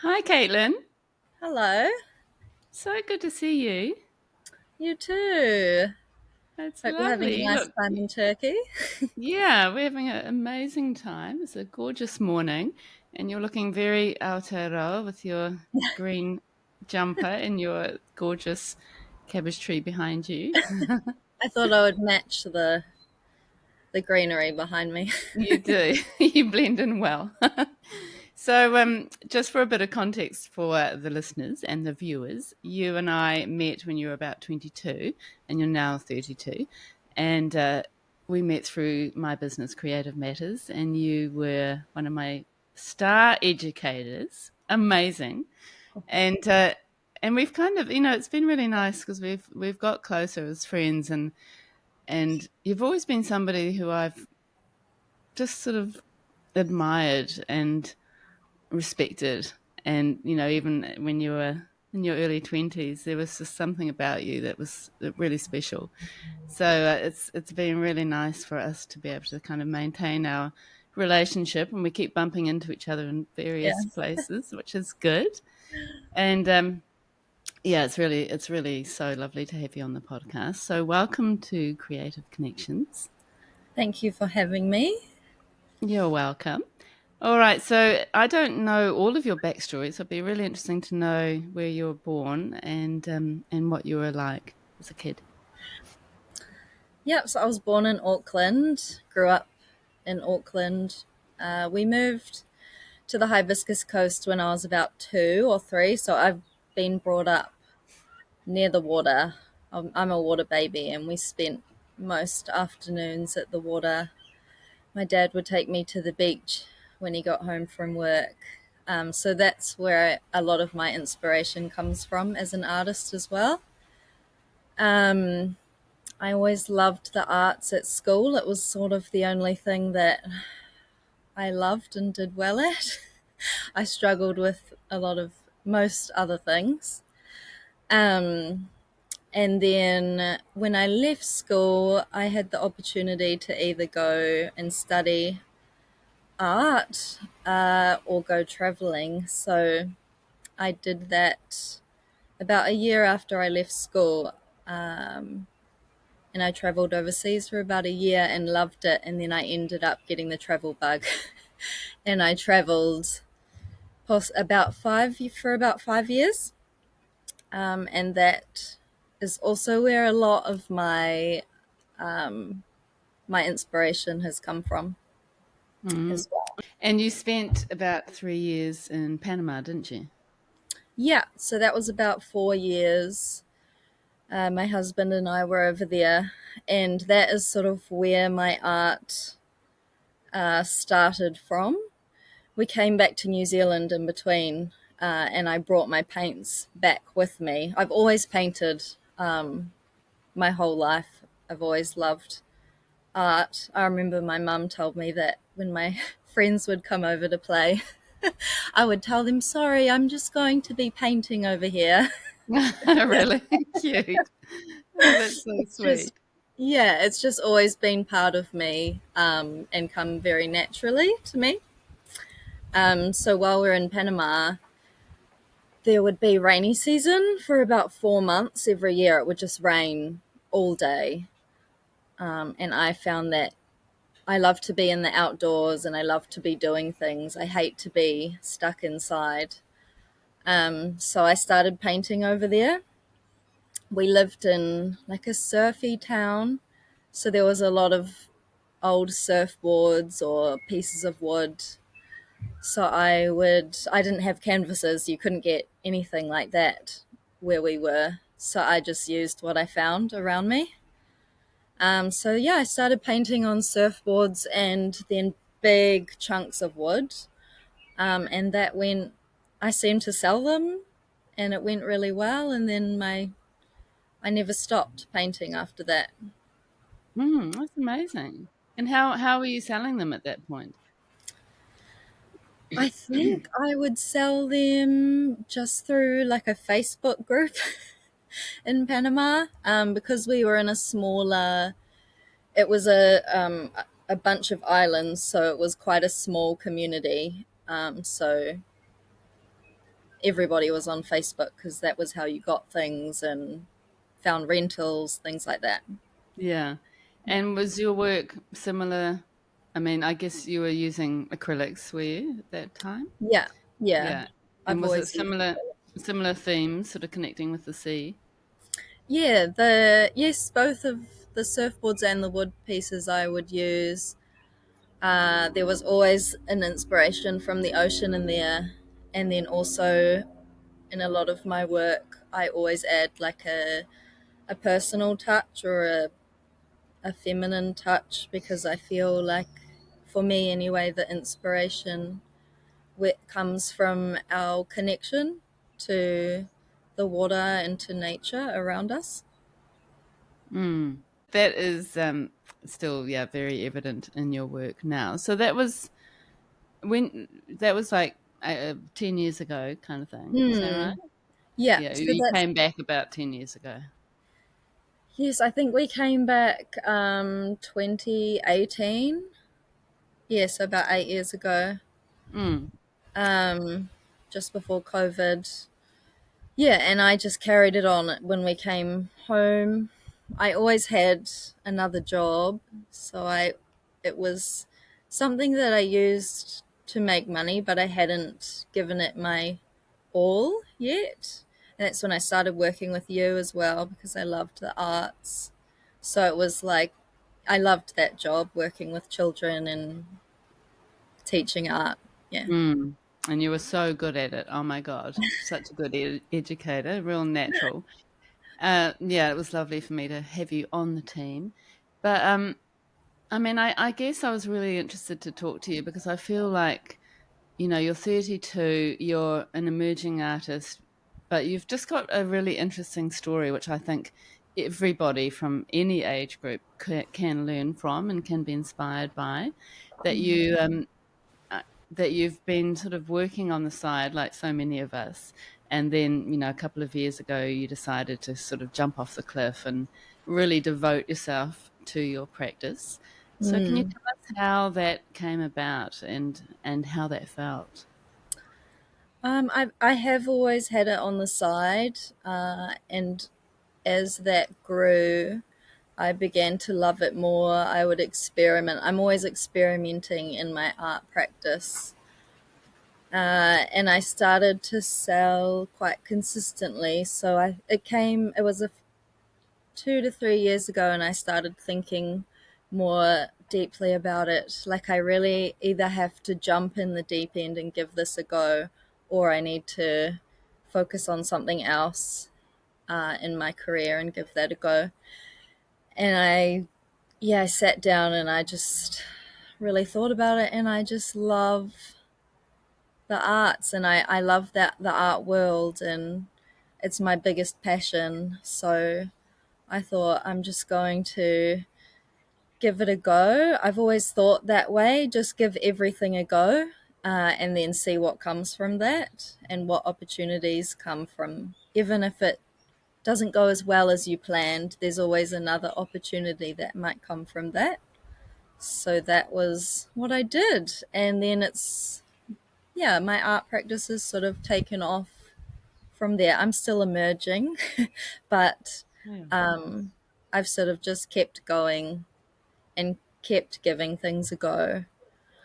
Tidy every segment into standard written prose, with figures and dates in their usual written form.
Hi, Caitlin. Hello, So good to see you. you too. It's Hope you're having a lovely. nice Look, time in Turkey. yeah, we're having an amazing time. It's a gorgeous morning, and you're looking very Aotearoa with your green jumper and your gorgeous cabbage tree behind you. I thought I would match the greenery behind me. You do. You blend in well. So, just for a bit of context for the listeners and the viewers, you and I met when you were about 22, and you're now 32. And we met through my business, Creative Matters, and you were one of my star educators. Amazing. And we've kind of, it's been really nice because we've got closer as friends, and you've always been somebody who I've just sort of admired and respected. And, even when you were in your early 20s, there was just something about you that was really special. So it's been really nice for us to be able to kind of maintain our relationship, and we keep bumping into each other in various Yes. places, which is good. And yeah, it's really so lovely to have you on the podcast. So welcome to Creative Connections. Thank you for having me. You're welcome. All right, so I don't know all of your backstory, so it'd be really interesting to know where you were born and what you were like as a kid. Yep, so I was born in Auckland, grew up in Auckland. We moved to the Hibiscus Coast when I was about 2 or 3, so I've been brought up near the water. I'm a water baby, and we spent most afternoons at the water. My dad would take me to the beach when he got home from work. So that's where a lot of my inspiration comes from as an artist as well. Um, I always loved the arts at school. It was sort of the only thing that I loved and did well at. I struggled with a lot of most other things. Um, and then when I left school, I had the opportunity to either go and study art or go traveling. So I did that about a year after I left school. Um, and I traveled overseas for about a year and loved it. And then I ended up getting the travel bug. And I traveled for about 5 years. And that is also where a lot of um, my inspiration has come from Mm. as well. And you spent about 3 years in Panama, didn't you? Yeah, so that was about 4 years. My husband and I were over there, and that is sort of where my art started from. We came back to New Zealand in between, and I brought my paints back with me. I've always painted my whole life. I've always loved art. I remember my mum told me that when my friends would come over to play, I would tell them, "Sorry, I'm just going to be painting over here." Really cute. Oh, that's so It's just, sweet. yeah, it's just always been part of me, and come very naturally to me. So while we're in Panama, there would be rainy season for about 4 months every year. It would just rain all day. And I found that I love to be in the outdoors and I love to be doing things. I hate to be stuck inside. So I started painting over there. We lived in like a surfy town. So there was a lot of old surfboards or pieces of wood. So I didn't have canvases. You couldn't get anything like that where we were. So I just used what I found around me. So yeah, I started painting on surfboards and then big chunks of wood. And that went, I seemed to sell them and it went really well. And then I never stopped painting after that. That's amazing. And how were you selling them at that point? I think I would sell them just through like a Facebook group in Panama, because we were in a smaller. It was a bunch of islands, so it was quite a small community. So everybody was on Facebook because that was how you got things and found rentals, things like that. Yeah. And was your work similar? I mean, I guess you were using acrylics, were you, at that time? Yeah, yeah. Yeah. And I've was it always used. similar themes, sort of connecting with the sea? Yeah, the yes, both of the surfboards and the wood pieces I would use. There was always an inspiration from the ocean in there, and then also in a lot of my work, I always add like a personal touch or a feminine touch because I feel like, for me anyway, the inspiration comes from our connection to the water and to nature around us. Mm. That is still, yeah, very evident in your work now. So that was like 10 years ago kind of thing. Is that right? Hmm. Yeah, Yeah, so you that's came back about 10 years ago. yes. I think we came back 2018. Yes, about 8 years ago, Mm. um, just before COVID. Yeah, and I just carried it on when we came home. I always had another job, so it was something that I used to make money, but I hadn't given it my all yet. And that's when I started working with you as well because I loved the arts. So it was like I loved that job working with children and teaching art. Yeah. Mm. And you were so good at it. Oh my God, such a good educator, real natural. Yeah, it was lovely for me to have you on the team. But I mean, I guess I was really interested to talk to you because I feel like, you're 32, you're an emerging artist, but you've just got a really interesting story, which I think everybody from any age group can learn from and can be inspired by. That you uh, that you've been sort of working on the side like so many of us, and then a couple of years ago you decided to sort of jump off the cliff and really devote yourself to your practice. So can you Mm. tell us how that came about and how that felt? I have always had it on the side, and as that grew, I began to love it more. I would experiment. I'm always experimenting in my art practice, and I started to sell quite consistently. So it came. It was 2 to 3 years ago, and I started thinking more deeply about it. Like, I really either have to jump in the deep end and give this a go, or I need to focus on something else in my career and give that a go. And yeah, I sat down and I just really thought about it, and I just love the arts, and I love that the art world, and it's my biggest passion. So I thought I'm just going to give it a go. I've always thought that way, just give everything a go, and then see what comes from that and what opportunities come from. Even if it doesn't go as well as you planned, there's always another opportunity that might come from that. So that was what I did. And then yeah, my art practice has sort of taken off from there. I'm still emerging, but Yeah. um, I've sort of just kept going and kept giving things a go.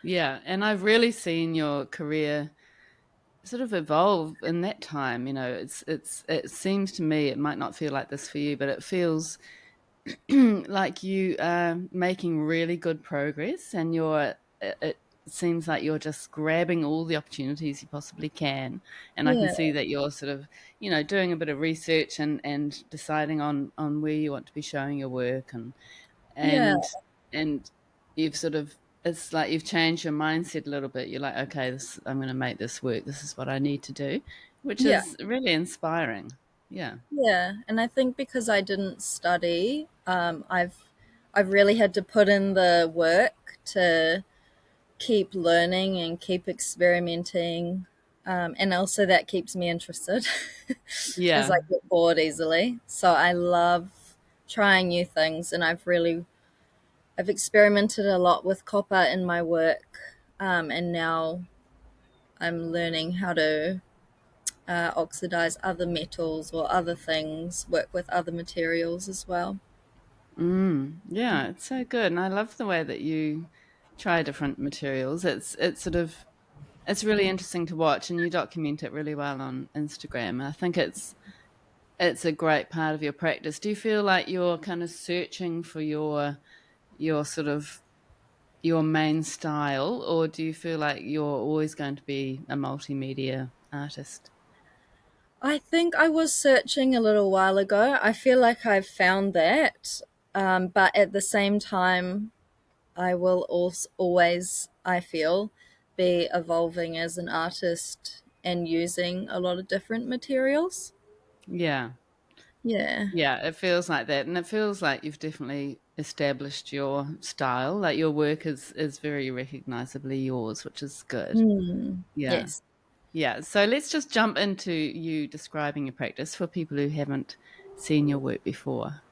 Yeah, and I've really seen your career sort of evolve in that time. It seems to me, it might not feel like this for you, but it feels like you are making really good progress, and it seems like you're just grabbing all the opportunities you possibly can. And I can Yeah, see that you're sort of, doing a bit of research and deciding on where you want to be showing your work, yeah, and and you've sort of, it's like you've changed your mindset a little bit. You're like, okay, I'm going to make this work. This is what I need to do, which yeah, is really inspiring. Yeah. yeah. And I think because I didn't study, I've really had to put in the work to keep learning and keep experimenting. And also that keeps me interested as Yeah. I get bored easily. So I love trying new things, and I've experimented a lot with copper in my work, and now I'm learning how to oxidize other metals or other things, work with other materials as well. Yeah, it's so good, and I love the way that you try different materials. It's sort of it's really interesting to watch, and you document it really well on Instagram. I think it's a great part of your practice. Do you feel like you're kind of searching for your sort of your main style, or do you feel like you're always going to be a multimedia artist? I think I was searching a little while ago. I feel like I've found that, but at the same time, I will also always, I feel, be evolving as an artist and using a lot of different materials. Yeah. Yeah. Yeah, it feels like that, and it feels like you've definitely established your style. Like your work is very recognizably yours, which is good. Mm, Yeah. yes. Yeah. So let's just jump into you describing your practice for people who haven't seen your work before.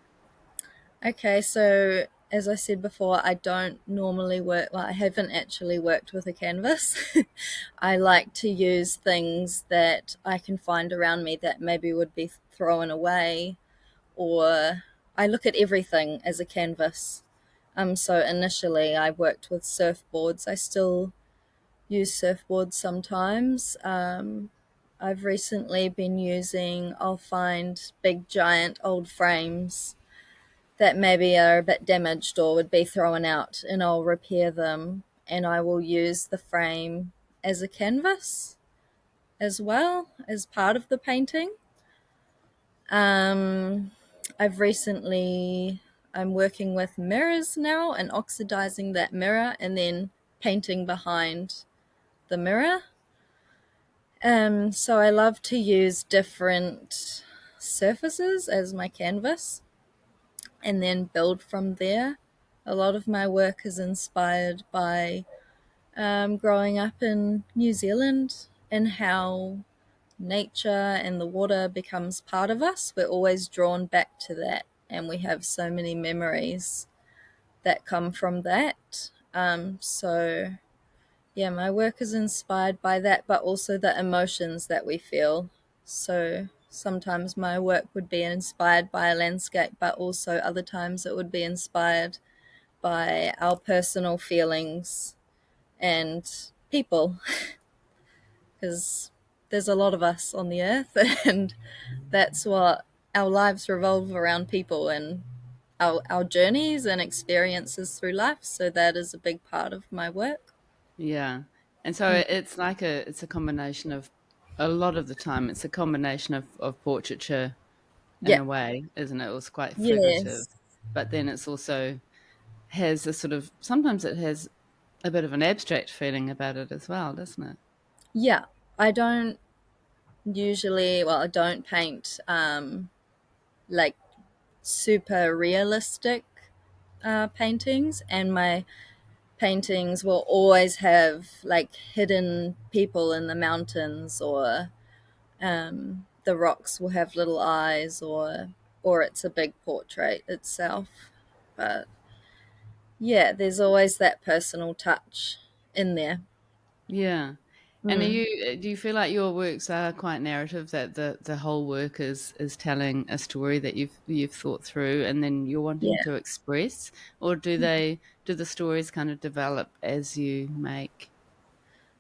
Okay, so as I said before, I don't normally work, well, I haven't actually worked with a canvas. I like to use things that I can find around me that maybe would be thrown away, or I look at everything as a canvas. So initially I worked with surfboards. I still use surfboards sometimes. I've recently been using, I'll find big giant old frames that maybe are a bit damaged or would be thrown out, and I'll repair them and I will use the frame as a canvas as well as part of the painting. Um, I've recently, I'm working with mirrors now and oxidizing that mirror and then painting behind the mirror. So I love to use different surfaces as my canvas and then build from there. A lot of my work is inspired by growing up in New Zealand and how nature and the water becomes part of us. We're always drawn back to that, and we have so many memories that come from that. So, yeah, my work is inspired by that, but also the emotions that we feel. So, sometimes my work would be inspired by a landscape, but also other times it would be inspired by our personal feelings and people, because there's a lot of us on the earth, and that's what our lives revolve around, people and our journeys and experiences through life. So that is a big part of my work. Yeah. And so it's like it's a combination of a lot of the time it's a combination of portraiture in Yeah. a way, isn't it? It was quite figurative, Yes. but then it's also has a sort of sometimes it has a bit of an abstract feeling about it as well, doesn't it? Yeah. I don't usually, well, I don't paint like super realistic paintings, and my paintings will always have like hidden people in the mountains, or the rocks will have little eyes, or it's a big portrait itself. But yeah, there's always that personal touch in there. Yeah. And are Mm, you do you feel like your works are quite narrative, that the whole work is telling a story that you've thought through and then you're wanting yeah. to express, or do the stories kind of develop as you make?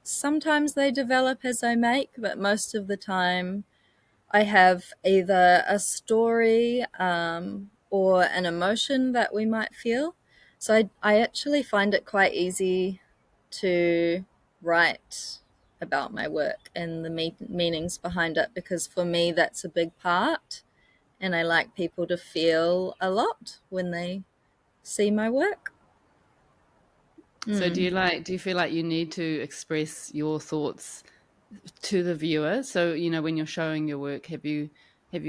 Sometimes they develop as I make, but most of the time I have either a story or an emotion that we might feel. So I actually find it quite easy to write about my work and the meanings behind it, because for me that's a big part, and I like people to feel a lot when they see my work. So Mm. do you feel like you need to express your thoughts to the viewer? So, when you're showing your work, have you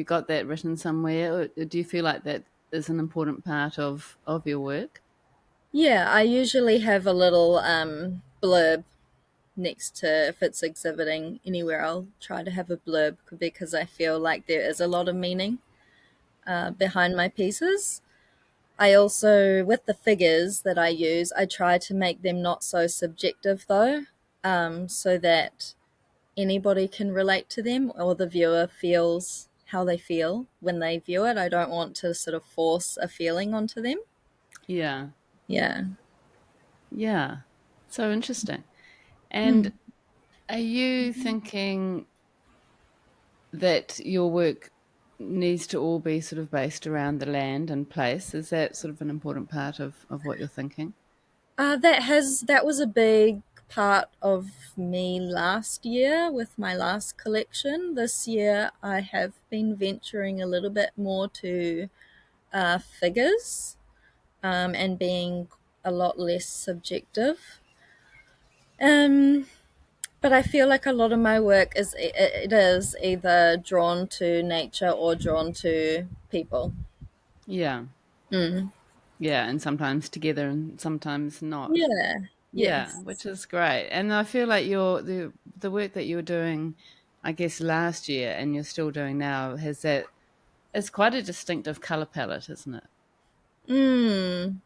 got that written somewhere, or do you feel like that is an important part of your work? Yeah, I usually have a little blurb next to, if it's exhibiting anywhere, I'll try to have a blurb, because I feel like there is a lot of meaning behind my pieces. I also, with the figures that I use, I try to make them not so subjective though, so that anybody can relate to them, or the viewer feels how they feel when they view it. I don't want to sort of force a feeling onto them. Yeah. Yeah. Yeah. So interesting. And Mm. are you thinking that your work needs to all be sort of based around the land and place? Is that sort of an important part of what you're thinking? That was a big part of me last year with my last collection. This year, I have been venturing a little bit more to figures, and being a lot less subjective. Um, but I feel like a lot of my work it is either drawn to nature or drawn to people. Yeah. Mm. Yeah, and sometimes together and sometimes not. Yeah. Yeah, Yes. which is great. And I feel like the work that you were doing, I guess last year and you're still doing now has that it's quite a distinctive color palette, isn't it?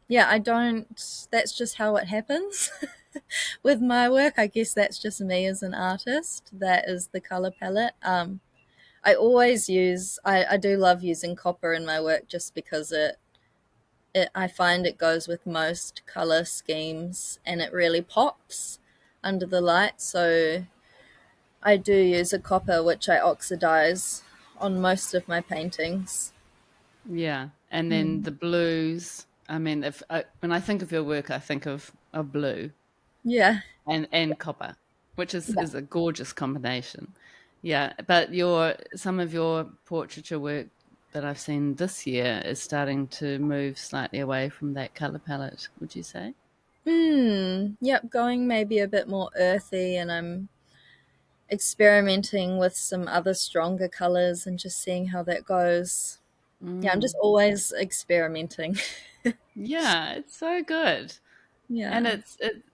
Yeah, I don't. That's just how it happens with my work. I guess that's just me as an artist. That is the color palette. I do love using copper in my work just because I find it goes with most color schemes and it really pops under the light. So I do use a copper which I oxidize on most of my paintings. Yeah. And then Mm. the blues, I mean, if when I think of your work, I think of blue Yeah. and copper, which Yeah. is a gorgeous combination. Yeah, but your some of your portraiture work that I've seen this year is starting to move slightly away from that color palette, would you say? Yep, going maybe a bit more earthy, and I'm experimenting with some other stronger colors and just seeing how that goes. Yeah, I'm just Mm. always experimenting. Yeah, it's so good. And Yeah.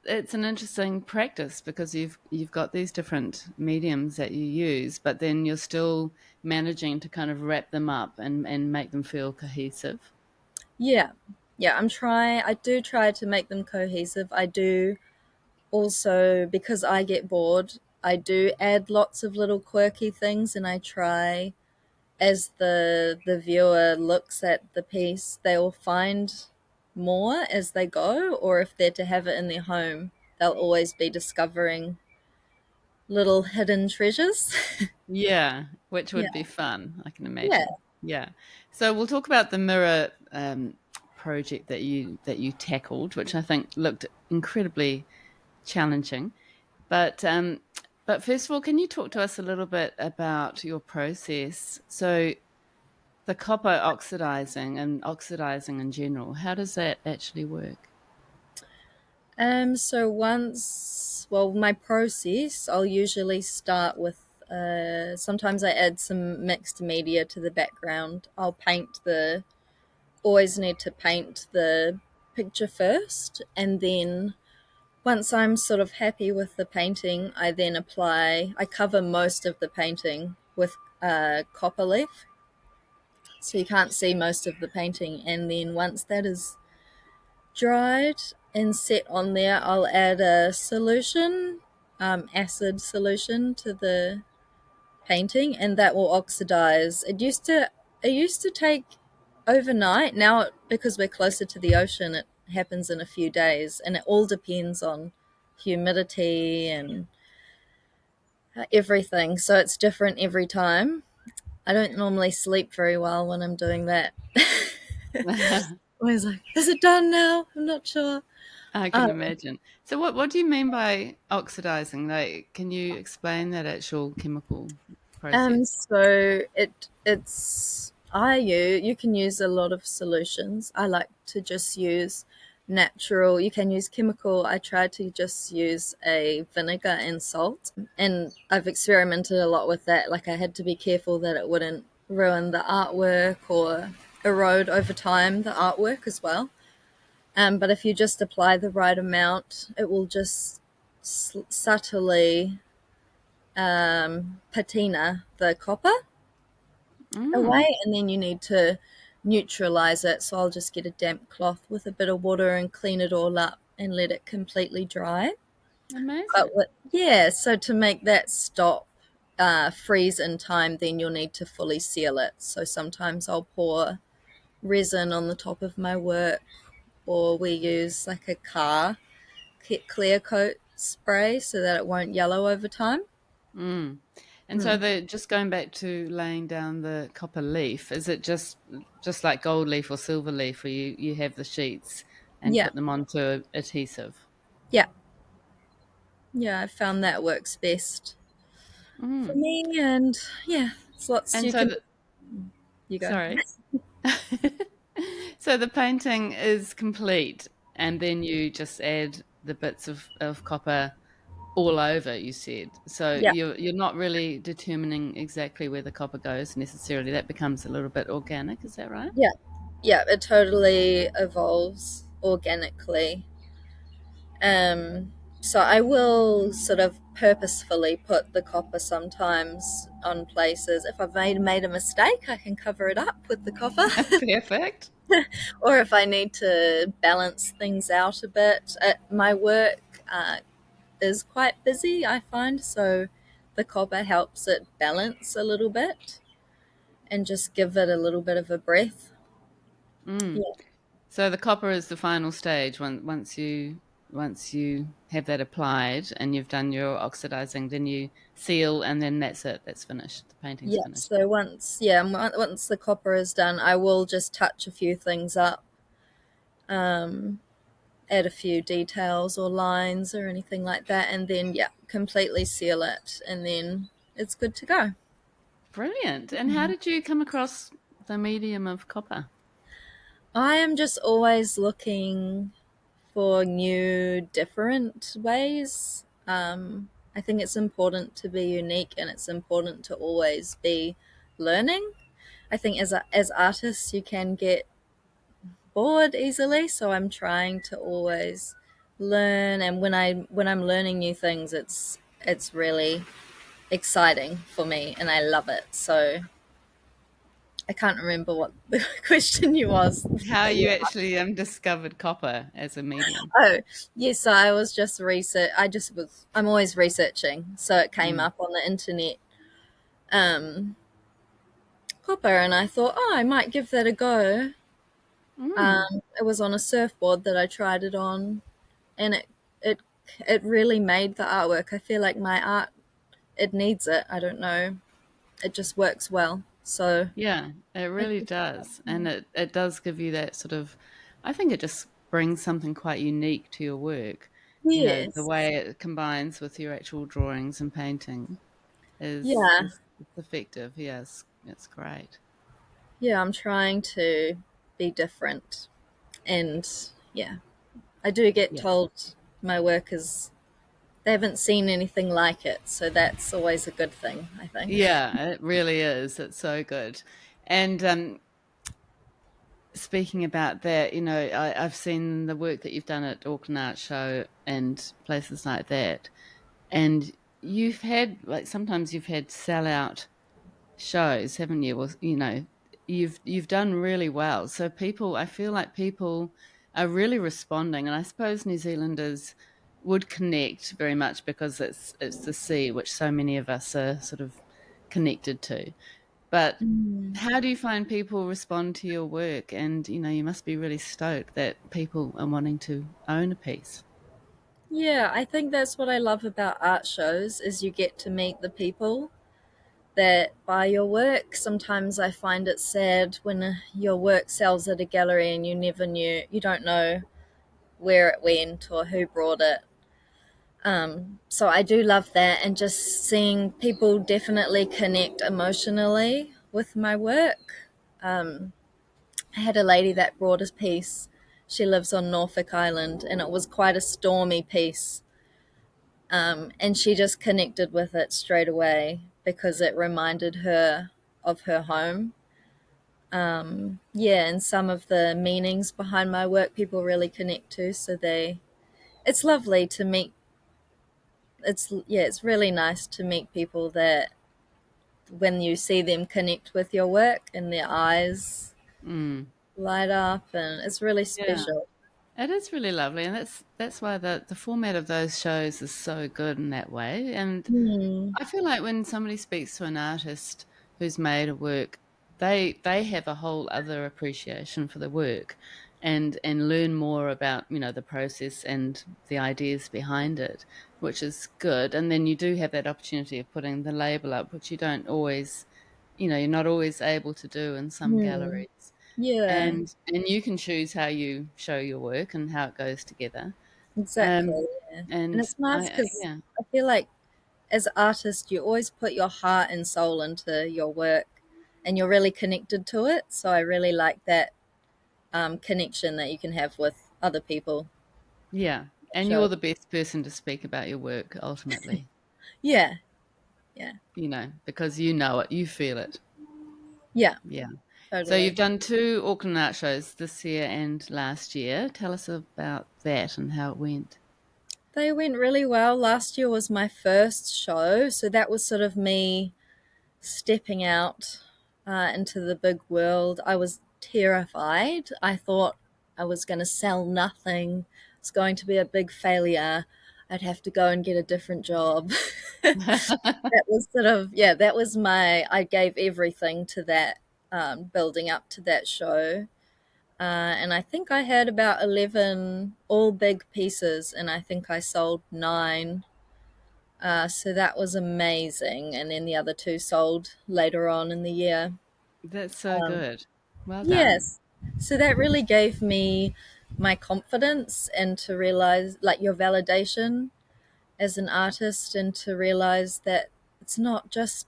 it's an interesting practice because you've got these different mediums that you use, but then you're still managing to kind of wrap them up and make them feel cohesive. Yeah. Yeah, I do try to make them cohesive. I do also, because I get bored, I do add lots of little quirky things, and I try as the viewer looks at the piece, they will find more as they go, or if they're to have it in their home, they'll always be discovering little hidden treasures. Yeah, which Yeah. would be fun, I can Yeah. imagine. Yeah. So we'll talk about the mirror project that you tackled, which I think looked incredibly challenging. But um, but first of all, can you talk to us a little bit about your process? So the copper oxidizing in general, how does that actually work? My process, I'll usually start with, sometimes I add some mixed media to the background. Always need to paint the picture first, and then once I'm sort of happy with the painting, I cover most of the painting with copper leaf, so you can't see most of the painting. And then once that is dried and set on there, I'll add a solution, acid solution to the painting, and that will oxidize. It used to take overnight. Now, because we're closer to the ocean, it happens in a few days, and it all depends on humidity and everything. So it's different every time. I don't normally sleep very well when I'm doing that. Always like, is it done now? I'm not sure. I Um, can imagine. So what do you mean by oxidizing? Like, can you explain that actual chemical process? so you can use a lot of solutions. I like to just use natural. You can use chemical. I try to just use a vinegar and salt, and I've experimented a lot with that. Like, I had to be careful that it wouldn't ruin the artwork or erode over time the artwork as well. But if you just apply the right amount, it will just subtly patina the copper Mm, away, and then you need to neutralize it. So I'll just get a damp cloth with a bit of water and clean it all up and let it completely dry. amazing. Yeah, so to make that stop freeze in time, then you'll need to fully seal it. So sometimes I'll pour resin on the top of my work, or we use like a clear coat spray so that it won't yellow over time. Mm. And so Mm. the just going back to laying down the copper leaf, is it just like gold leaf or silver leaf where you have the sheets and Yeah, put them onto adhesive? yeah, yeah. I found that works best for Mm. me, and yeah, it's lots And you so can. the, You go. sorry. So the painting is complete and then you just add the bits of copper all over, you said. So Yeah, you're not really determining exactly where the copper goes necessarily. That becomes a little bit organic, is that right? yeah, yeah. It totally evolves organically. Um, so I will sort of purposefully put the copper sometimes on places. If I've made a mistake, I can cover it up with the copper. Perfect. Or if I need to balance things out a bit. My work is quite busy, I find, so the copper helps it balance a little bit and just give it a little bit of a breath. Mm. Yeah, So the copper is the final stage. Once you have that applied and you've done your oxidizing, then you seal, and then that's it. That's finished. The painting's yeah. finished. So once the copper is done, I will just touch a few things up, um, add a few details or lines or anything like that, and then yeah, completely seal it, and then it's good to go. Brilliant. And how did you come across the medium of copper? I am just always looking for new, different ways. I think it's important to be unique, and it's important to always be learning. I think as artists, you can get bored easily, so I'm trying to always learn. And when I'm learning new things, it's really exciting for me, and I love it. So I can't remember what the question you was How that you you actually discovered copper as a medium? Oh, yes, I was just research. I'm always researching. So it came Mm. up on the internet, um, copper, and I thought, oh, I might give that a go. Mm. It was on a surfboard that I tried it on, and it, it really made the artwork. I feel like my art, it needs it. I don't know. It just works well. So, Yeah, it I really just, does. And it does give you that sort of, I think it just brings something quite unique to your work. You know, the yes. way it combines with your actual drawings and painting is Yeah. is it's effective. Yes, it's great. Yeah, I'm trying to be different. And yeah, I do get Yeah. told my work is they haven't seen anything like it, so that's always a good thing, I think. Yeah, it really is. It's so good. And speaking about that, I've seen the work that you've done at Auckland Art Show and places like that. And you've had like sometimes you've had sellout shows, haven't you? Well, you've done really well. So people, I feel like people are really responding, and I suppose New Zealanders would connect very much because it's the sea, which so many of us are sort of connected to. But Mm. how do you find people respond to your work? And you must be really stoked that people are wanting to own a piece. Yeah, I think that's what I love about art shows is you get to meet the people that buy your work. Sometimes I find it sad when your work sells at a gallery and you don't know where it went or who brought it. So I do love that, and just seeing people definitely connect emotionally with my work. Um, I had a lady that brought a piece. She lives on Norfolk Island, and it was quite a stormy piece. And she just connected with it straight away because it reminded her of her home. Yeah, and some of the meanings behind my work people really connect to. It's lovely to meet. It's really nice to meet people that when you see them connect with your work and their eyes Mm. light up, and it's really Yeah. special. It is really lovely, and that's why the format of those shows is so good in that way. And Hmm. I feel like when somebody speaks to an artist who's made a work, they have a whole other appreciation for the work and learn more about, the process and the ideas behind it, which is good. And then you do have that opportunity of putting the label up, which you don't always, you're not always able to do in some Hmm. galleries. Yeah, And you can choose how you show your work and how it goes together. exactly. Um, Yeah. And and it's nice I because yeah. I feel like as an artist, you always put your heart and soul into your work and you're really connected to it. So I really like that connection that you can have with other people. Yeah, and Show. you're the best person to speak about your work ultimately, Yeah, yeah, because you know it, you feel it. yeah, Yeah. So you've totally. done two Auckland art shows this year and last year. Tell us about that and how it went. They went really well. Last year was my first show. So that was sort of me stepping out into the big world. I was terrified. I thought I was going to sell nothing. It's going to be a big failure. I'd have to go and get a different job. That was sort of, yeah, that was I gave everything to that, building up to that show. And I think I had about 11 all big pieces, and I think I sold nine. So that was amazing. And then the other two sold later on in the year. That's so Um, good. Well done. yes. So that really gave me my confidence and to realize, like, your validation as an artist, and to realize that it's not just,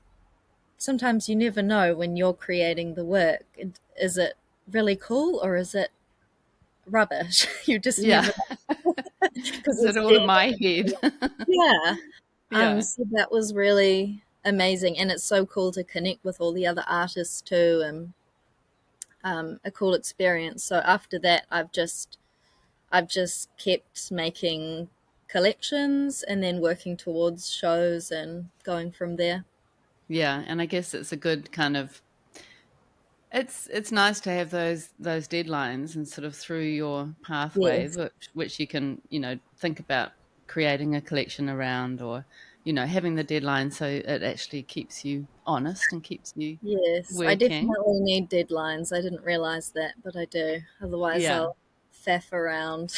sometimes you never know when you're creating the work. Is it really cool or is it rubbish? You just Yeah. never know because Is it it's all in my head? dead. Yeah. Yeah. So that was really amazing, and it's so cool to connect with all the other artists too, and a cool experience. So after that, I've just kept making collections and then working towards shows and going from there. Yeah, and I guess it's a good kind of it's nice to have those deadlines and sort of through your pathway, Yes, which you can think about creating a collection around, or having the deadline so it actually keeps you honest and keeps you yes, I working. definitely need deadlines. I didn't realize that, but I do. Otherwise, Yeah, I'll faff around.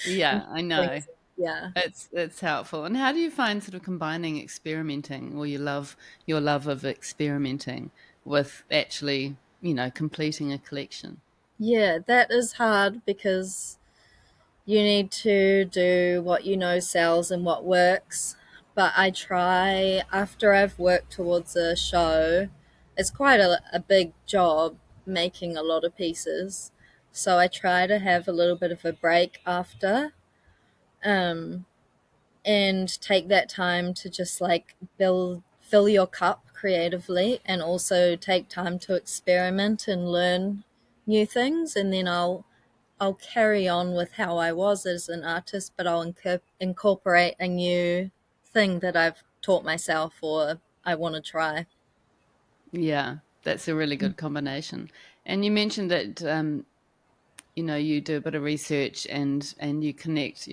yeah, I know. Things. Yeah. It's helpful. And how do you find sort of combining experimenting, or your love of experimenting, with actually completing a collection? Yeah, that is hard because you need to do what you know sells and what works. But I try, after I've worked towards a show, it's quite a big job making a lot of pieces. So I try to have a little bit of a break after, um, and take that time to just like fill your cup creatively, and also take time to experiment and learn new things. And then I'll carry on with how I was as an artist, but I'll incorporate a new thing that I've taught myself or I want to try. Yeah, that's a really good combination. And you mentioned that you do a bit of research and you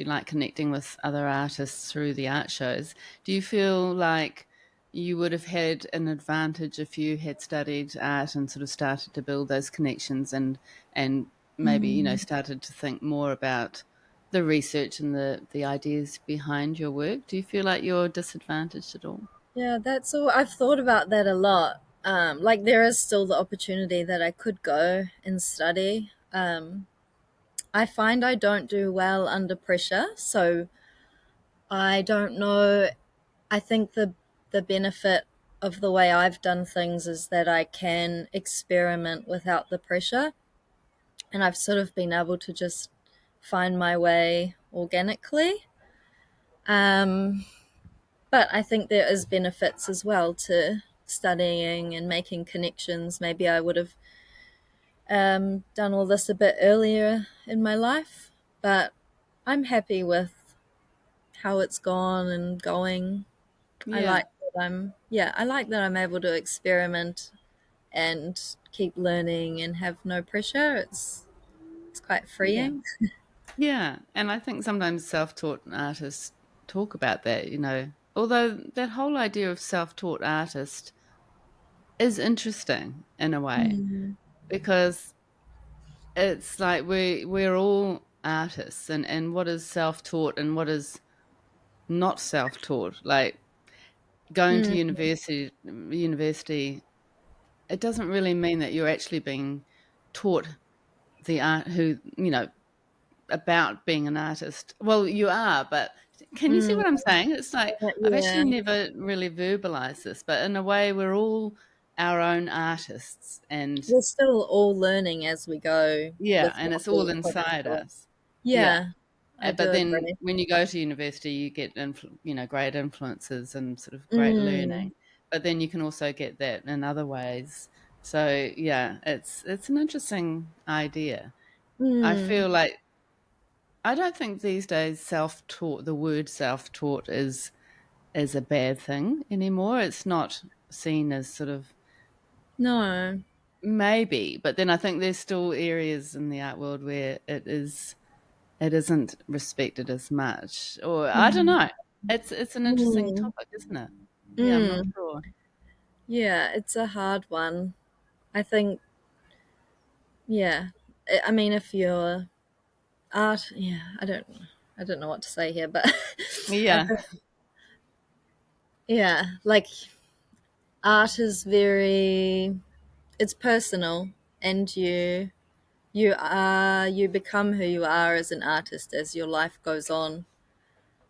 like connecting with other artists through the art shows. Do you feel like you would have had an advantage if you had studied art and sort of started to build those connections and maybe Mm. started to think more about the research and the ideas behind your work? Do you feel like you're disadvantaged at all? Yeah, that's all. I've thought about that a lot. Like there is still the opportunity that I could go and study. I find I don't do well under pressure, so I don't know. I think the benefit of the way I've done things is that I can experiment without the pressure, and I've sort of been able to just find my way organically. Um, but I think there is benefits as well to studying and making connections. Maybe I would have done all this a bit earlier in my life, but I'm happy with how it's gone and going. I Yeah, like that I like that I'm able to experiment and keep learning and have no pressure. It's quite yeah. freeing. Yeah, and I think sometimes self-taught artists talk about that, although that whole idea of self-taught artist is interesting in a way Mm. because it's like we're all artists and what is self-taught and what is not self-taught. Like going to Mm. university, it doesn't really mean that you're actually being taught the art about being an artist. Well, you are, but can you see Mm. what I'm saying? It's like I've Yeah, actually never really verbalized this, but in a way, we're all our own artists, and we're still all learning as we go yeah, with and what it's all we put inside into it. us. Yeah, Yeah, I do but then agree. when you go to university, you get great influences and sort of great Mm. learning. But then you can also get that in other ways. So yeah, it's an interesting idea. I Mm. feel like I don't think these days self-taught, the word self-taught is a bad thing anymore. It's not seen as sort of No. maybe, but then I think there's still areas in the art world where it isn't respected as much. Or I don't Mm. know. It's an interesting Mm. topic, isn't it? Yeah, I'm not Mm. sure. Yeah, it's a hard one. I think, yeah. I mean, if you're art, yeah, I don't know what to say here, but I Yeah, think, yeah, like art is very, it's personal, and you become who you are as an artist as your life goes on.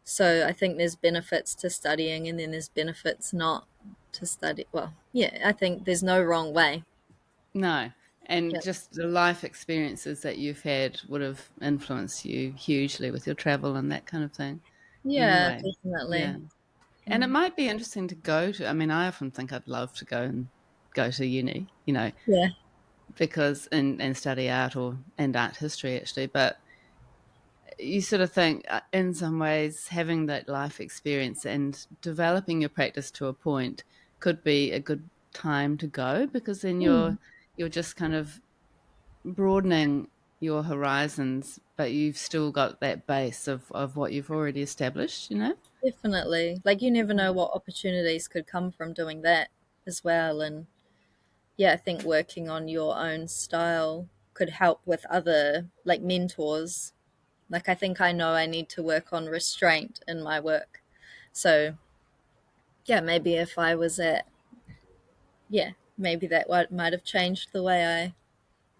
So I think there's benefits to studying, and then there's benefits not to study. Well, yeah, I think there's no wrong way. no. And Yeah, just the life experiences that you've had would have influenced you hugely with your travel and that kind of thing. yeah, Anyway, definitely. yeah. And it Mm. might be interesting to go to. I mean, I often think I'd love to go and go to uni, Yeah, because and study art and art history actually. But you sort of think, in some ways, having that life experience and developing your practice to a point could be a good time to go because then mm, you're just kind of broadening your horizons, but you've still got that base of what you've already established. definitely. Like you never know what opportunities could come from doing that as well. And yeah, I think working on your own style could help with other like mentors. Like I think I know I need to work on restraint in my work. So yeah, maybe if I was at yeah, maybe that what might have changed the way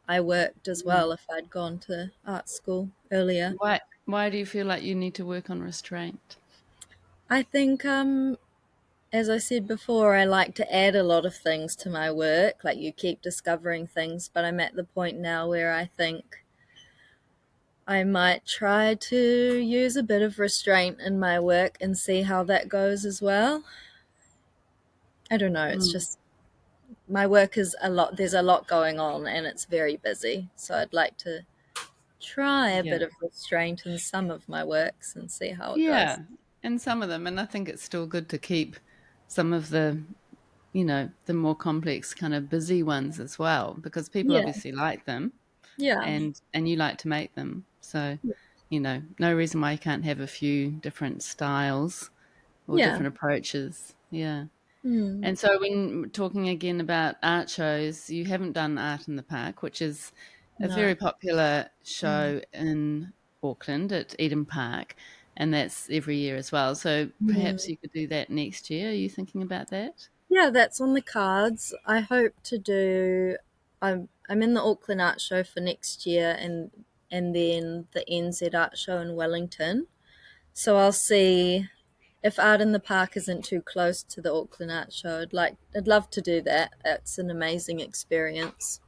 I worked as Mm. well if I'd gone to art school earlier. Why do you feel like you need to work on restraint? I think as I said before, I like to add a lot of things to my work. Like you keep discovering things, but I'm at the point now where I think I might try to use a bit of restraint in my work and see how that goes as well. I don't know, it's Mm. just my work is a lot, there's a lot going on and it's very busy. So I'd like to try a Yeah. bit of restraint in some of my works and see how it goes. Yeah, and some of them, and I think it's still good to keep some of the more complex kind of busy ones as well, because people Yeah, obviously like them yeah, and you like to make them. So, no reason why you can't have a few different styles or yeah. different approaches. Yeah. Mm, And so when talking again about art shows, you haven't done Art in the Park, which is a no. very popular Mm, show in Auckland at Eden Park, and that's every year as well. So perhaps mm. you could do that next year. Are you thinking about that? Yeah, that's on the cards. I hope to do. I'm in the Auckland Art Show for next year, and then the NZ Art Show in Wellington. So I'll see if Art in the Park isn't too close to the Auckland Art Show. I'd love to do that. That's an amazing experience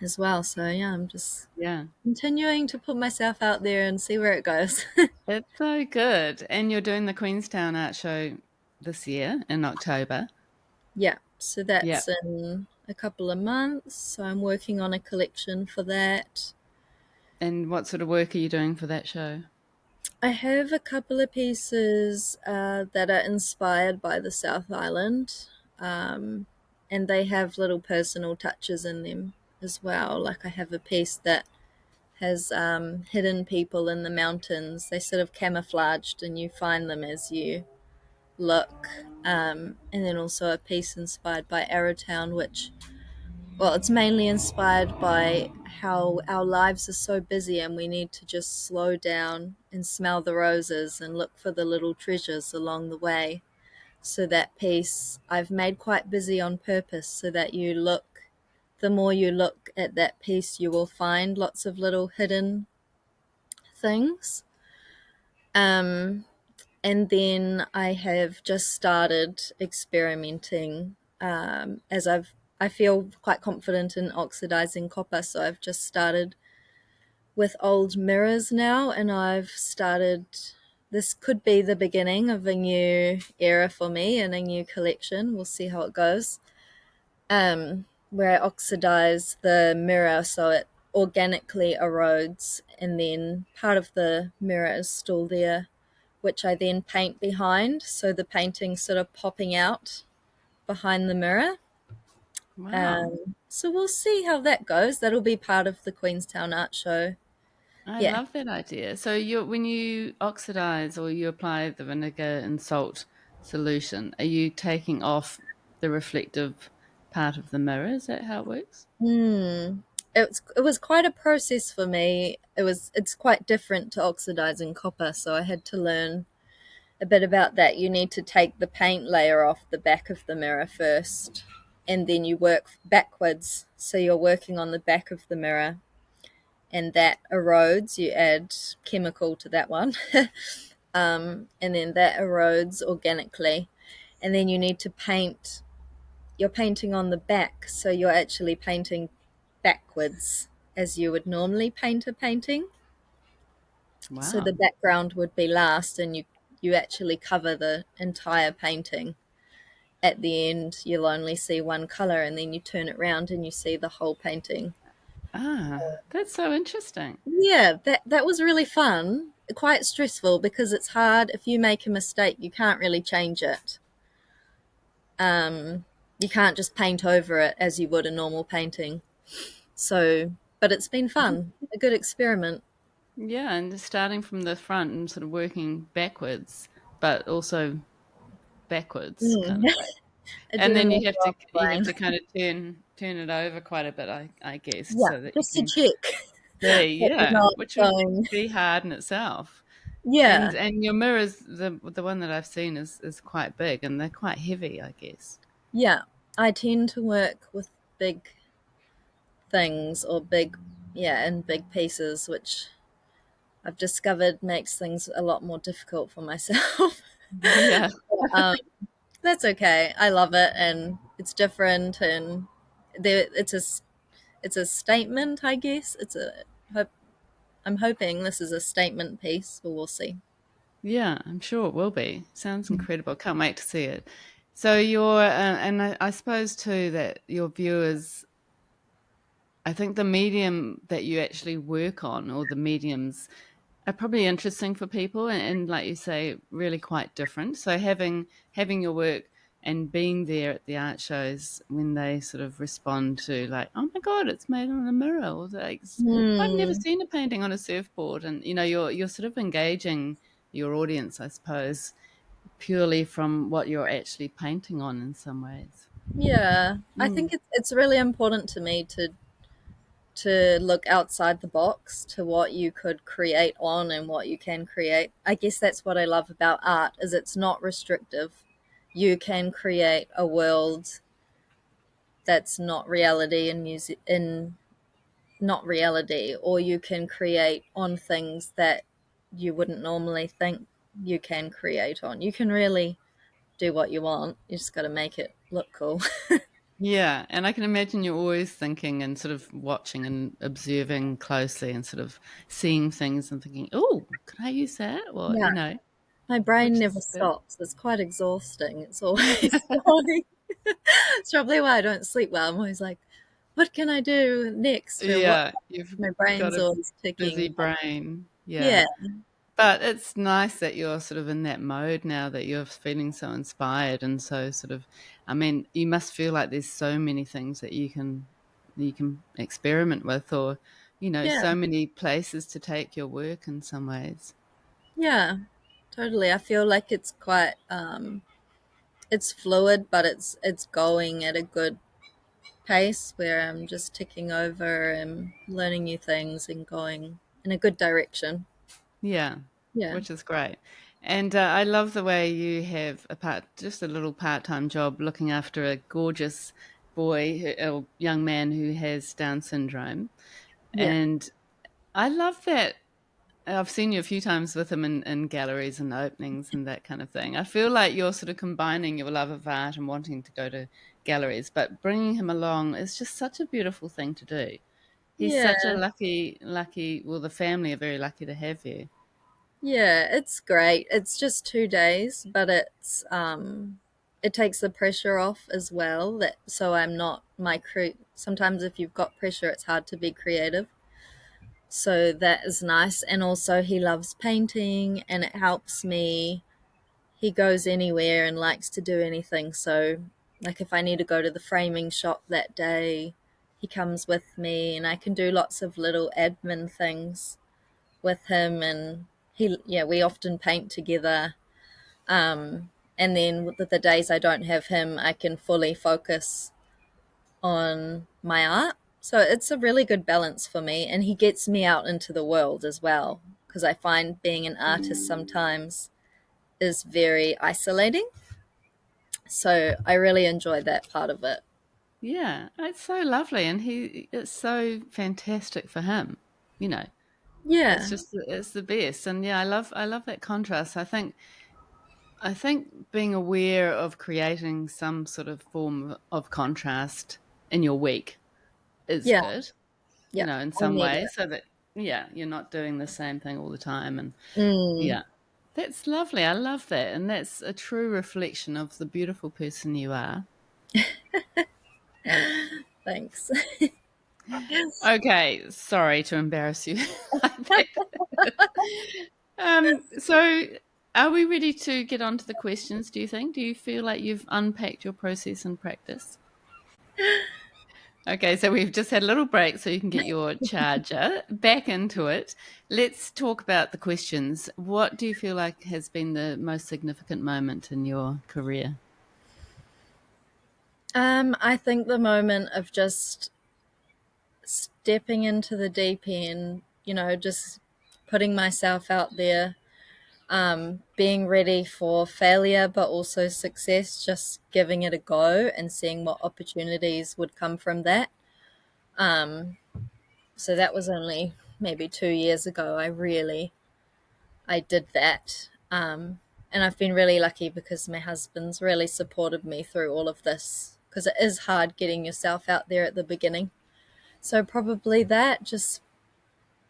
as well. So yeah, I'm just Yeah. continuing to put myself out there and see where it goes. It's so good. And you're doing the Queenstown Art Show this year in October. Yeah, so Yeah. that's in a couple of months. So I'm working on a collection for that. And what sort of work are you doing for that show? I have a couple of pieces that are inspired by the South Island, and they have little personal touches in them as well. Like I have a piece that has hidden people in the mountains. They sort of camouflaged, and you find them as you look. And then also a piece inspired by Aotearoa, which, well, it's mainly inspired by how our lives are so busy and we need to just slow down and smell the roses and look for the little treasures along the way. So that piece I've made quite busy on purpose, so that the more you look at that piece, you will find lots of little hidden things. Um, and then I have just started experimenting, as I feel quite confident in oxidizing copper, so I've just started with old mirrors now, and I've started. This could be the beginning of a new era for me and a new collection. We'll see how it goes. Where I oxidize the mirror so it organically erodes, and then part of the mirror is still there, which I then paint behind, so the painting's sort of popping out behind the mirror. Wow. So we'll see how that goes. That'll be part of the Queenstown Art Show. I Yeah. love that idea. So you when you oxidize or you apply the vinegar and salt solution, are you taking off the reflective part of the mirror? Is that how it works? Hmm. It was quite a process for me. It's quite different to oxidizing copper, so I had to learn a bit about that. You need to take the paint layer off the back of the mirror first, and then you work backwards. So you're working on the back of the mirror, and that erodes. You add chemical to that one, and then that erodes organically. And then you need to paint. You're painting on the back, so you're actually painting backwards as you would normally paint a painting. So the Wow. background would be last, and you actually cover the entire painting. At the end, you'll only see one color, and then you turn it around and you see the whole painting. Ah, that's so interesting. Yeah, that was really fun. Quite stressful because it's hard. If you make a mistake, you can't really change it. You can't just paint over it as you would a normal painting. So, but it's been fun, a good experiment. Yeah, and starting from the front and sort of working backwards, but also backwards Mm. kind of way. I And do a then lot of you have offline. to kind of turn it over quite a bit, I guess, Yeah, so that you just to can check see, that you're yeah, not which would going. be hard in itself. Yeah, And your mirrors, the one that I've seen is quite big and they're quite heavy, I guess. yeah. I tend to work with big things, or in big pieces, which I've discovered makes things a lot more difficult for myself. Yeah. um, that's okay. I love it, and it's different, and there it's a statement, I guess. Hope I'm hoping this is a statement piece, but we'll see. Yeah, I'm sure it will be. Sounds incredible. Can't wait to see it. So and I suppose too that your viewers, I think the medium that you actually work on, or the mediums, are probably interesting for people, and like you say, really quite different. So having your work and being there at the art shows when they sort of respond to like, oh my god, it's made on a mirror, or like, I've never Hmm. seen a painting on a surfboard, and you're sort of engaging your audience, I suppose, purely from what you're actually painting on in some ways. Yeah, I Mm. think it's really important to me to look outside the box to what you could create on and what you can create. I guess that's what I love about art, is it's not restrictive. You can create a world that's not reality in not reality, or you can create on things that you wouldn't normally think you can create on. You can really do what you want. You just got to make it look cool. Yeah, and I can imagine you're always thinking and sort of watching and observing closely and sort of seeing things and thinking, "Oh, could I use that?" Or, Yeah, my brain which never is good. stops. It's quite exhausting. It's always going. It's probably why I don't sleep well. I'm always like, what can I do next? Or what? Yeah, you've My got brain's a always busy ticking. brain. Yeah. Yeah, But it's nice that you're sort of in that mode now, that you're feeling so inspired and so sort of, I mean, you must feel like there's so many things that you can experiment with, or Yeah. so many places to take your work in some ways. Yeah. Totally. I feel like it's quite it's fluid, but it's going at a good pace where I'm just ticking over and learning new things and going in a good direction. Yeah, Yeah. which is great. And I love the way you have just a little part-time job looking after a gorgeous a young man who has Down syndrome. Yeah. And I love that. I've seen you a few times with him in galleries and openings and that kind of thing. I feel like you're sort of combining your love of art and wanting to go to galleries, but bringing him along is just such a beautiful thing to do. He's Yeah. such a lucky, well, the family are very lucky to have you. Yeah, it's great. It's just 2 days, but it takes the pressure off as well. That so I'm not my sometimes if you've got pressure it's hard to be creative. So that is nice. And also he loves painting and it helps me. He goes anywhere and likes to do anything. So like if I need to go to the framing shop that day, he comes with me and I can do lots of little admin things with him, and we often paint together. And then with the days I don't have him, I can fully focus on my art. So it's a really good balance for me, and he gets me out into the world as well, because I find being an artist sometimes is very isolating. So I really enjoy that part of it. Yeah, it's so lovely, and it's so fantastic for him. You know, it's Yeah, just it's the best, and yeah, I love that contrast. I think being aware of creating some sort of form of contrast in your week is yeah, good. yeah. In I some need ways, it. so that yeah, you're not doing the same thing all the time, and Mm, yeah, that's lovely. I love that, and that's a true reflection of the beautiful person you are. thanks. Okay, sorry to embarrass you like that. So are we ready to get on to the questions, do you think? Do you feel like you've unpacked your process and practice? Okay, so we've just had a little break so you can get your charger back into it. Let's talk about the questions. What do you feel like has been the most significant moment in your career? I think the moment of just stepping into the deep end, just putting myself out there, being ready for failure but also success, just giving it a go and seeing what opportunities would come from that. Um, so that was only maybe 2 years ago. I did that. And I've been really lucky because my husband's really supported me through all of this because it is hard getting yourself out there at the beginning. So probably that, just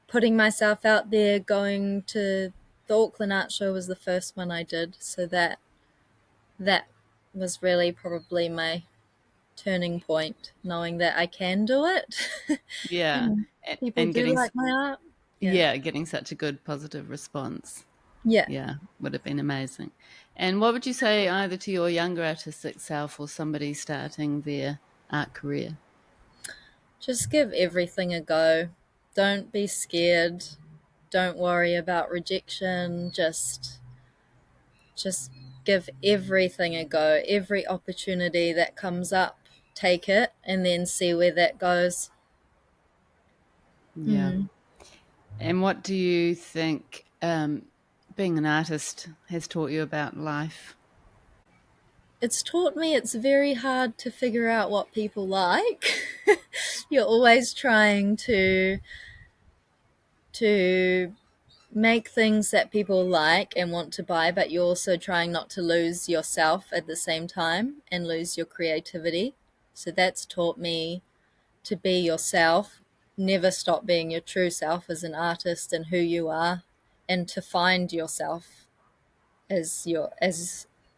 putting myself out there, going to the Auckland Art Show was the first one I did. So that was really probably my turning point, knowing that I can do it. Yeah, And people and do getting like my art. Yeah. yeah, getting such a good positive response. Yeah. Yeah, would have been amazing. And what would you say either to your younger artistic self or somebody starting their art career? Just give everything a go. Don't be scared. Don't worry about rejection. Just give everything a go. Every opportunity that comes up, take it and then see where that goes. Yeah. Mm. And what do you think being an artist has taught you about life? It's taught me it's very hard to figure out what people like. You're always trying to make things that people like and want to buy, but you're also trying not to lose yourself at the same time and lose your creativity. So that's taught me to be yourself, never stop being your true self as an artist and who you are, and to find yourself as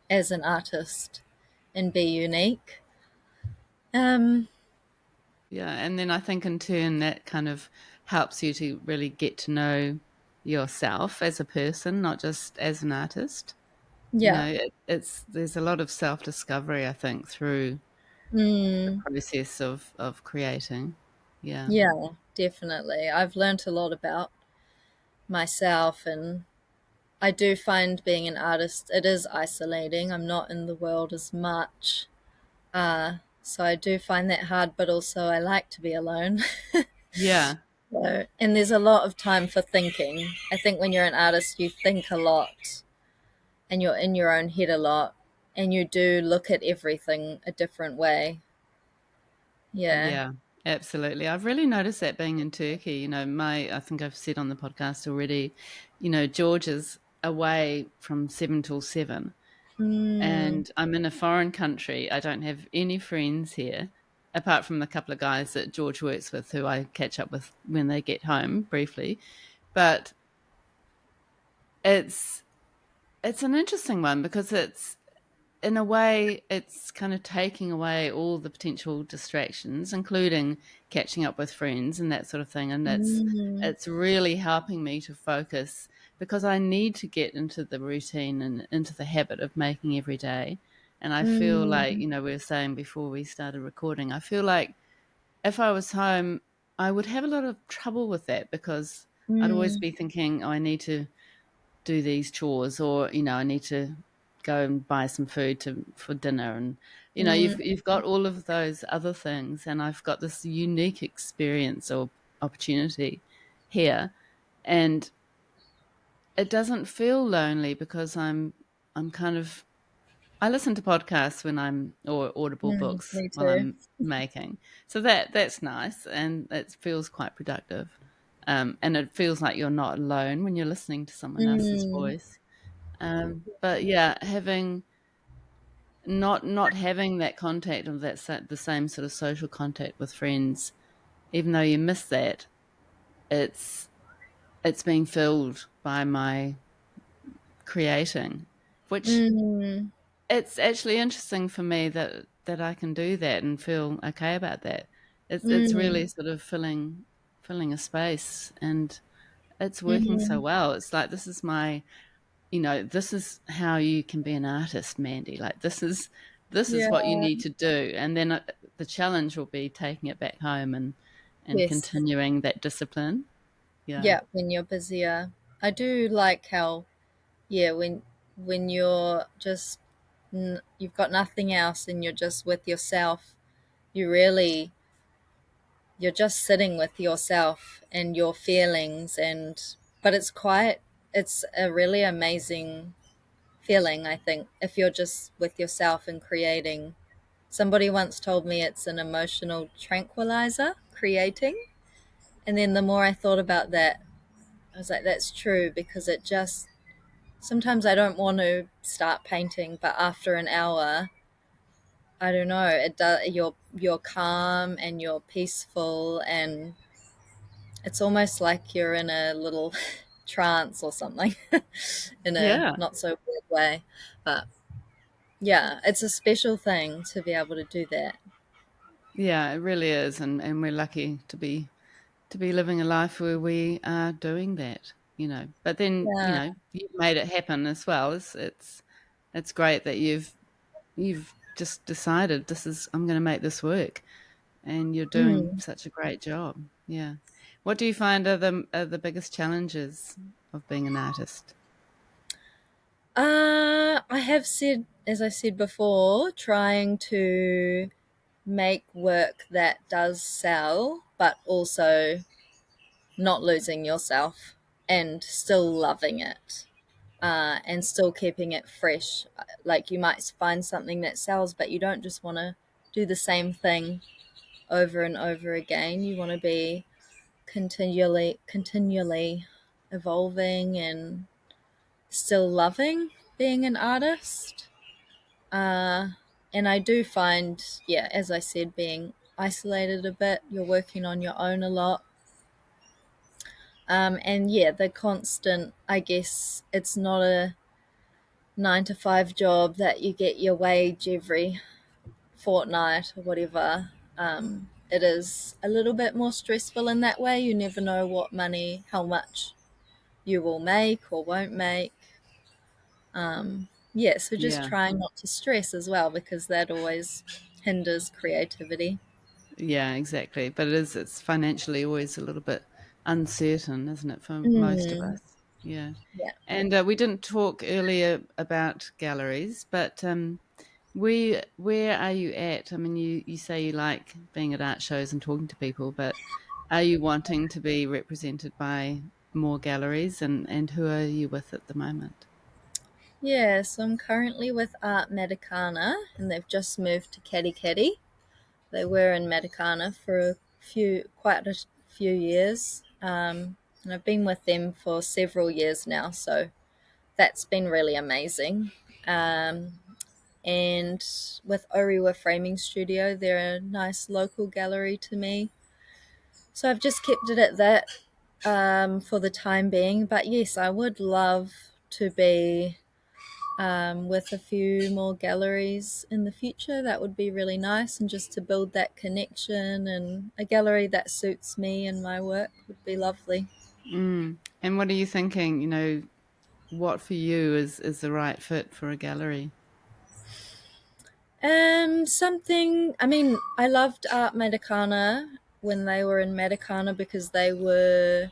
an artist and be unique. Um, Yeah, and then I think in turn that kind of helps you to really get to know yourself as a person, not just as an artist. yeah. It's there's a lot of self-discovery, I think, through the Mm, process of creating. Yeah. Yeah, definitely. I've learnt a lot about myself, and I do find being an artist, it is isolating. I'm not in the world as much. So I do find that hard, but also I like to be alone. Yeah. So, and there's a lot of time for thinking. I think when you're an artist, you think a lot and you're in your own head a lot, and you do look at everything a different way. Yeah. Yeah, absolutely. I've really noticed that being in Turkey. I think I've said on the podcast already, George is away from 7 till 7, Mm, and I'm in a foreign country. I don't have any friends here, apart from the couple of guys that George works with who I catch up with when they get home briefly. But it's it's an interesting one because it's in a way, it's kind of taking away all the potential distractions, including catching up with friends and that sort of thing. And mm, it's really helping me to focus because I need to get into the routine and into the habit of making every day. And I feel like, mm, we were saying before we started recording, I feel like if I was home, I would have a lot of trouble with that because I'd always mm, be thinking, oh, I need to do these chores, or I need to go and buy some food for dinner, and you've got all of those other things, and I've got this unique experience or opportunity here, and it doesn't feel lonely because I'm kind of I listen to podcasts when I'm or audible books me while too. I'm making, so that's nice and it feels quite productive. And it feels like you're not alone when you're listening to someone else's Mm, voice. But yeah, having not having that contact or the same sort of social contact with friends, even though you miss that, it's it's being filled by my creating, which mm, it's actually interesting for me that I can do that and feel okay about that. It's mm, really sort of filling a space, and it's working so mm. well. It's like this is how you can be an artist, Mandy. Like this is Yeah. what you need to do, and then the challenge will be taking it back home and Yes. continuing that discipline. Yeah, Yeah, when you're busier. I do like how, yeah, when you're just you've got nothing else and you're just with yourself, you really you're just sitting with yourself and your feelings, and but it's a really amazing feeling, I think, if you're just with yourself and creating. Somebody once told me it's an emotional tranquilizer, creating. And then the more I thought about that, I was like, that's true, because it just sometimes I don't want to start painting, but after an hour, I don't know, it does. You're calm and you're peaceful, and it's almost like you're in a little trance or something, in a yeah, not so weird way. But yeah, it's a special thing to be able to do that. yeah. It really is, and we're lucky to be living a life where we are doing that. But then Yeah. you've made it happen as well. It's great that you've just decided this is I'm going to make this work, and you're doing Mm. such a great job. Yeah. What do you find are the biggest challenges of being an artist? I have said, as I said before, trying to make work that does sell, but also not losing yourself and still loving it, and still keeping it fresh. Like, you might find something that sells, but you don't just want to do the same thing over and over again. You want to be continually evolving and still loving being an artist. Uh, and I do find, yeah, as I said, being isolated a bit, you're working on your own a lot. And yeah, the constant, I guess it's not a 9 to 5 job that you get your wage every fortnight or whatever. It is a little bit more stressful in that way. You never know how much you will make or won't make. Yeah, so just Yeah. trying not to stress as well, because that always hinders creativity. Yeah, exactly. But it's financially always a little bit uncertain, isn't it, for most of Mm, us? Yeah. yeah. And we didn't talk earlier about galleries, but where are you at? I mean, you say you like being at art shows and talking to people, but are you wanting to be represented by more galleries, and who are you with at the moment? Yeah, so I'm currently with Art Medicana, and they've just moved to Katikati. They were in Medicana for quite a few years, and I've been with them for several years now, so that's been really amazing. Um, and with Oriwa Framing Studio, they're a nice local gallery to me. So I've just kept it at that for the time being. But yes, I would love to be with a few more galleries in the future. That would be really nice, and just to build that connection, and a gallery that suits me and my work would be lovely. Mm. And what are you thinking? What for you is the right fit for a gallery? Something, I mean, I loved Art Medicana when they were in Medicana because they were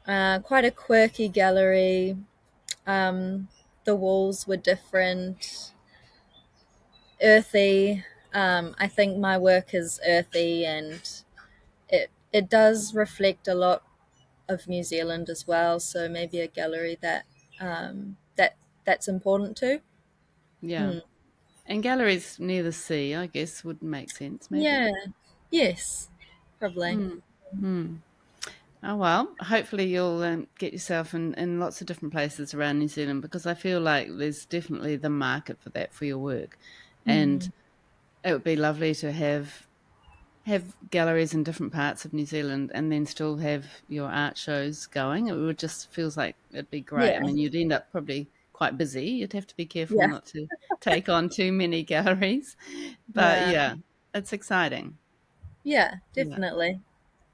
quite a quirky gallery. Um, the walls were different, earthy. I think my work is earthy, and it does reflect a lot of New Zealand as well. So maybe a gallery that's important too. Yeah. Mm. And galleries near the sea, I guess, would make sense, maybe. Yeah. Yes. Probably. Mm. Mm. Oh, well, hopefully you'll get yourself in lots of different places around New Zealand because I feel like there's definitely the market for that for your work. And Mm. it would be lovely to have galleries in different parts of New Zealand and then still have your art shows going. It would just feels like it'd be great. I Yeah. mean, you'd end up probably quite busy. You'd have to be careful Yeah. not to take on too many galleries. But Yeah. yeah, it's exciting. Yeah. Yeah. Definitely.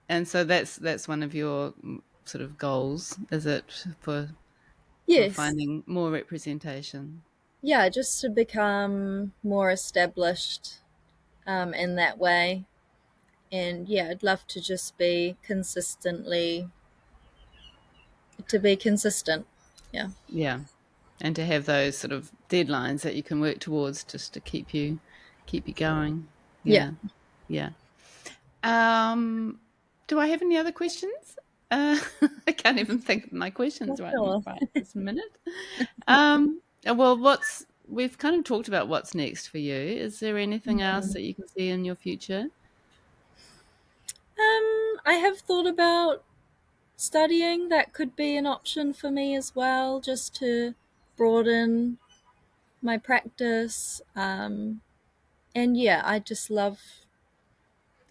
And so that's one of your sort of goals, is it, for Yes. finding more representation? Yeah. Just to become more established in that way. And yeah, I'd love to just be consistent. Yeah. Yeah. And to have those sort of deadlines that you can work towards just to keep you going. Yeah. Yeah. Yeah. Um, do I have any other questions? I can't even think of my questions For sure. right this minute. Well, we've kind of talked about what's next for you. Is there anything else Mm. that you can see in your future? I have thought about studying. That could be an option for me as well, just to broaden my practice. And yeah, I just love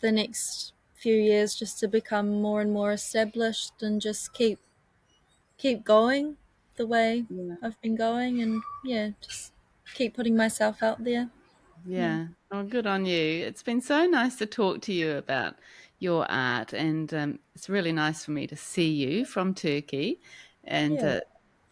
the next few years just to become more and more established, and just keep going the way Yeah. I've been going, and yeah, just keep putting myself out there. Yeah. Yeah. Oh, good on you. It's been so nice to talk to you about your art, and it's really nice for me to see you from Turkey and Yeah.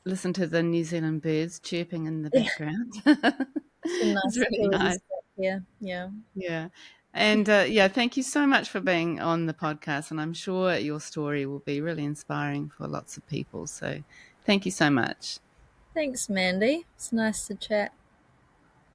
listen to the New Zealand birds chirping in the Yeah. background. Some It's nice really breeze nice. back here. Yeah. Yeah. And yeah, thank you so much for being on the podcast. And I'm sure your story will be really inspiring for lots of people. So thank you so much. Thanks, Mandy. It's nice to chat.